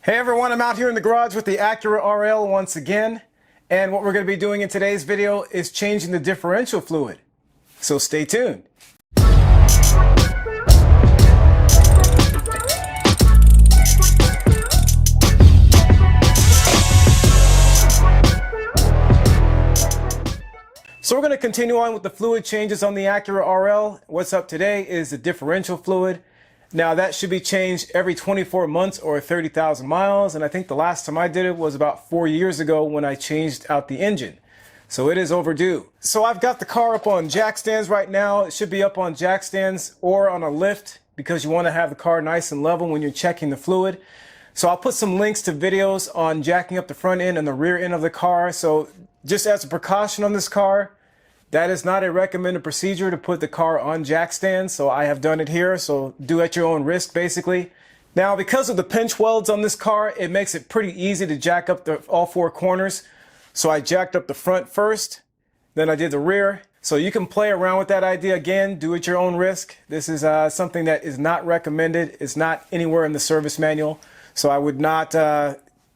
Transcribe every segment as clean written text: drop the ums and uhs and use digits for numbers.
Hey everyone, I'm out here in the garage with the Acura RL once again, and what we're going to be doing in today's video is changing the differential fluid. So stay tuned. So we're going to continue on with the fluid changes on the Acura RL. What's up today is the differential fluid. Now that should be changed every 24 months or 30,000 miles, and I think the last time I did it was about 4 years ago when I changed out the engine. So it is overdue. So I've got the car up on jack stands right now. It should be up on jack stands or on a lift because you want to have the car nice and level when you're checking the fluid. So I'll put some links to videos on jacking up the front end and the rear end of the car. So just as a precaution on this car, that is not a recommended procedure to put the car on jack stands, so I have done it here, so do at your own risk basically. Now because of the pinch welds on this car, it makes it pretty easy to jack up all four corners. So I jacked up the front first, then I did the rear. So you can play around with that idea again, do at your own risk. This is something that is not recommended. It's not anywhere in the service manual, so I would not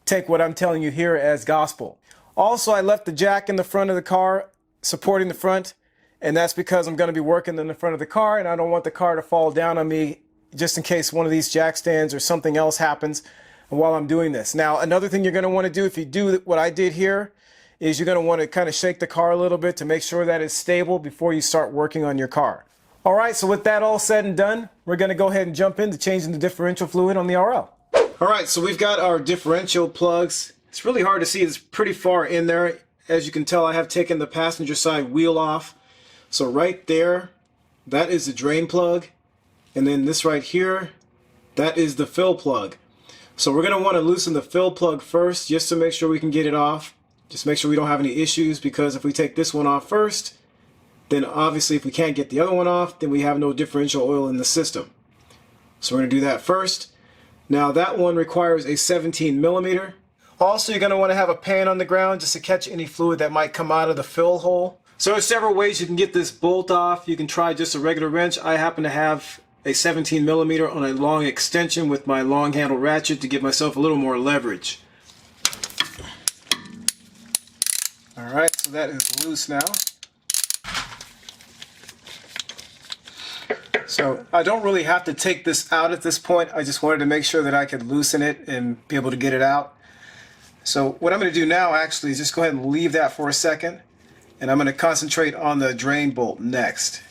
take what I'm telling you here as gospel. Also, I left the jack in the front of the car supporting the front, and that's because I'm going to be working in the front of the car and I don't want the car to fall down on me just in case one of these jack stands or something else happens while I'm doing this. Now another thing you're going to want to do if you do what I did here is you're going to want to kind of shake the car a little bit to make sure that it's stable before you start working on your car. Alright, so with that all said and done, we're going to go ahead and jump into changing the differential fluid on the RL. Alright, so we've got our differential plugs. It's really hard to see, it's pretty far in there. As you can tell, I have taken the passenger side wheel off. So right there, that is the drain plug. And then this right here, that is the fill plug. So we're going to want to loosen the fill plug first just to make sure we can get it off. Just make sure we don't have any issues, because if we take this one off first, then obviously if we can't get the other one off, then we have no differential oil in the system. So we're going to do that first. Now that one requires a 17 millimeter. Also, you're going to want to have a pan on the ground just to catch any fluid that might come out of the fill hole. So there's several ways you can get this bolt off. You can try just a regular wrench. I happen to have a 17 millimeter on a long extension with my long handle ratchet to give myself a little more leverage. Alright, so that is loose now. So I don't really have to take this out at this point. I just wanted to make sure that I could loosen it and be able to get it out. So what I'm going to do now actually is just go ahead and leave that for a second, and I'm going to concentrate on the drain bolt next.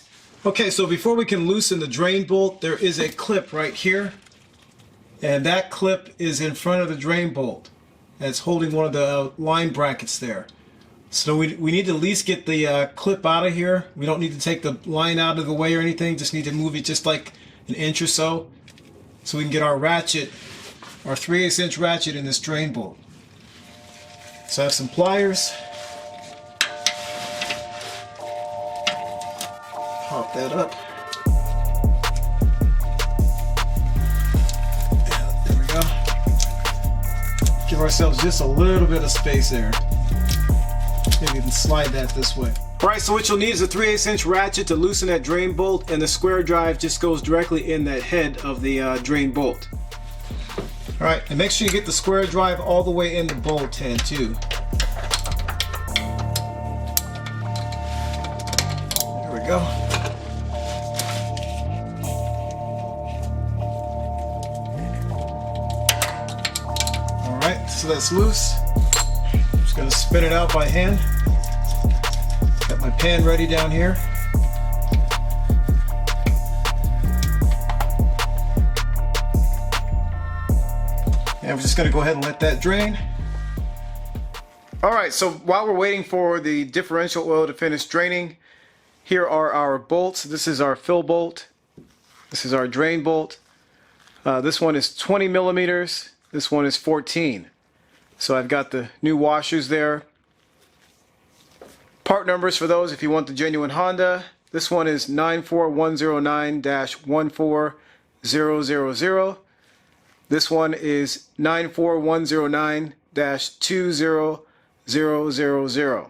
Okay, so before we can loosen the drain bolt, there is a clip right here, and that clip is in front of the drain bolt. That's holding one of the line brackets there. So we need to at least get the clip out of here. We don't need to take the line out of the way or anything, just need to move it just like an inch or so we can get our ratchet, our 3/8 inch ratchet in this drain bolt. So I have some pliers. Pop that up. There we go. Give ourselves just a little bit of space there. Maybe we can slide that this way. Alright, so what you'll need is a 3/8 inch ratchet to loosen that drain bolt, and the square drive just goes directly in that head of the drain bolt. Alright, and make sure you get the square drive all the way in the bolt head too. There we go. Alright, so that's loose. I'm just going to spin it out by hand. Got my pan ready down here. And I'm just going to go ahead and let that drain. Alright, so while we're waiting for the differential oil to finish draining, here are our bolts. This is our fill bolt. This is our drain bolt. This one is 20 millimeters. This one is 14. So I've got the new washers there. Part numbers for those if you want the genuine Honda. This one is 94109-14000. This one is 94109-20000.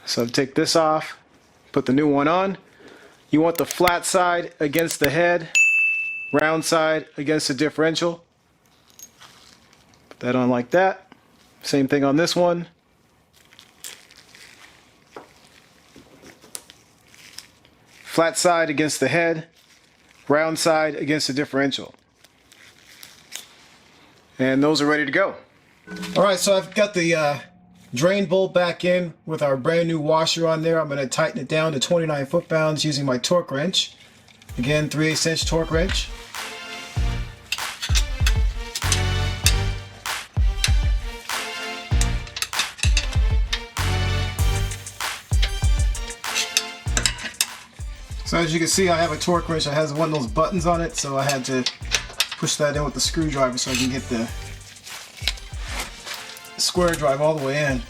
So take this off, put the new one on. You want the flat side against the head, round side against the differential. Put that on like that. Same thing on this one. Flat side against the head, round side against the differential. And those are ready to go. Alright, so I've got the drain bolt back in with our brand new washer on there. I'm going to tighten it down to 29 foot-pounds using my torque wrench. Again, 3/8 inch torque wrench. So as you can see, I have a torque wrench that has one of those buttons on it, so I had to push that in with the screwdriver so I can get the square drive all the way in.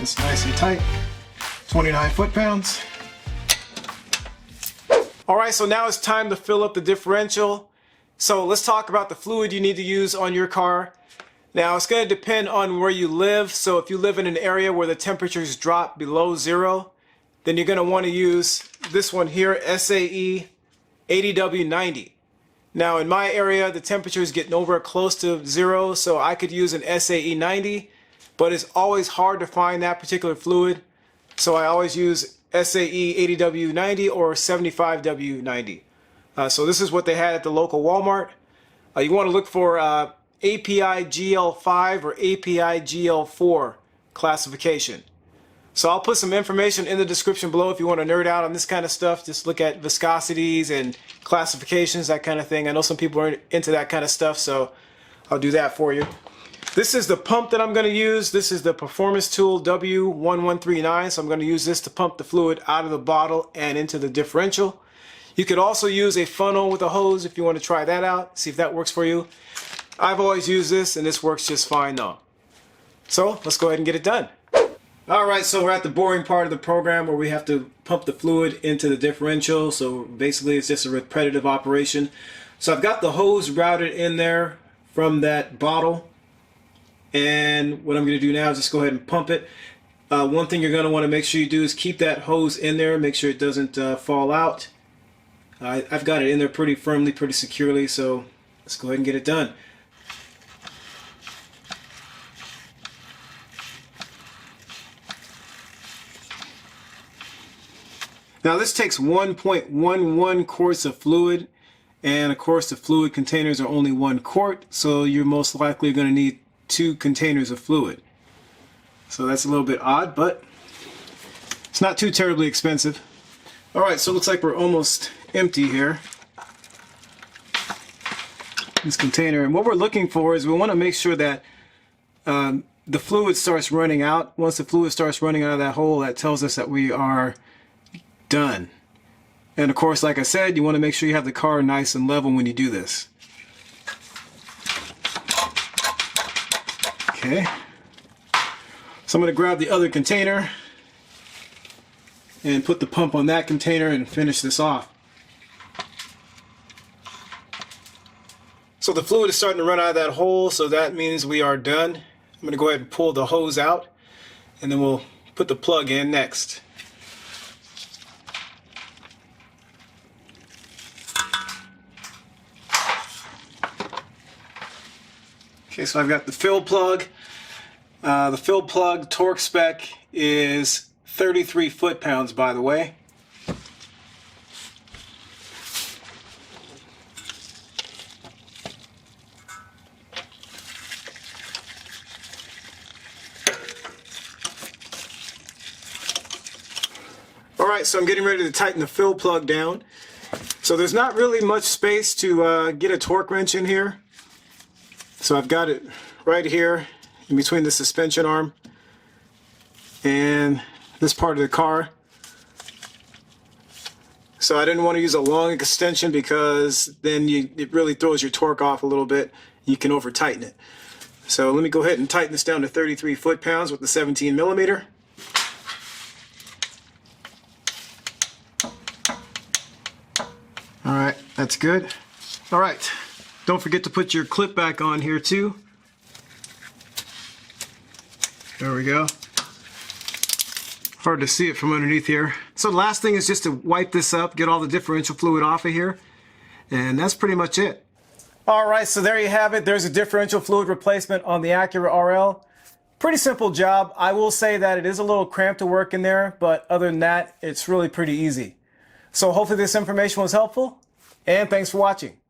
It's nice and tight, 29 foot-pounds. Alright, so now it's time to fill up the differential. So let's talk about the fluid you need to use on your car. Now it's going to depend on where you live. So if you live in an area where the temperatures drop below 0, then you're going to want to use this one here, SAE 80W90. Now in my area, the temperatures get nowhere close to 0, so I could use an SAE 90, but it's always hard to find that particular fluid. So I always use SAE 80W90 or 75W90. So this is what they had at the local Walmart. You want to look for API GL5 or API GL4 classification. So I'll put some information in the description below if you want to nerd out on this kind of stuff. Just look at viscosities and classifications, that kind of thing. I know some people are into that kind of stuff, so I'll do that for you. This is the pump that I'm going to use. This is the Performance Tool W1139. So I'm going to use this to pump the fluid out of the bottle and into the differential. You could also use a funnel with a hose if you want to try that out. See if that works for you. I've always used this and this works just fine though. So let's go ahead and get it done. Alright, so we're at the boring part of the program where we have to pump the fluid into the differential. So basically it's just a repetitive operation. So I've got the hose routed in there from that bottle. And what I'm going to do now is just go ahead and pump it. One thing you're going to want to make sure you do is keep that hose in there. Make sure it doesn't fall out. I've got it in there pretty firmly, pretty securely, so let's go ahead and get it done. Now this takes 1.11 quarts of fluid, and of course the fluid containers are only 1 quart, so you're most likely going to need 2 containers of fluid. So that's a little bit odd, but it's not too terribly expensive. Alright, so it looks like we're almost empty here, this container, and what we're looking for is we want to make sure that the fluid starts running out. Once the fluid starts running out of that hole, that tells us that we are done. And of course, like I said, you want to make sure you have the car nice and level when you do this. Okay, so I'm going to grab the other container and put the pump on that container and finish this off. So the fluid is starting to run out of that hole, so that means we are done. I'm going to go ahead and pull the hose out, and then we'll put the plug in next. Okay, so I've got the fill plug. The fill plug torque spec is 33 foot-pounds, by the way. Alright, so I'm getting ready to tighten the fill plug down. So there's not really much space to get a torque wrench in here. So I've got it right here in between the suspension arm and this part of the car. So I didn't want to use a long extension because then it really throws your torque off a little bit. You can over tighten it. So let me go ahead and tighten this down to 33 foot-pounds with the 17 millimeter. Alright, that's good. Alright, don't forget to put your clip back on here too. There we go. Hard to see it from underneath here. So the last thing is just to wipe this up, get all the differential fluid off of here, and that's pretty much it. All right, so there you have it. There's a differential fluid replacement on the Acura RL. Pretty simple job. I will say that it is a little cramped to work in there, but other than that, it's really pretty easy. So hopefully this information was helpful, and thanks for watching.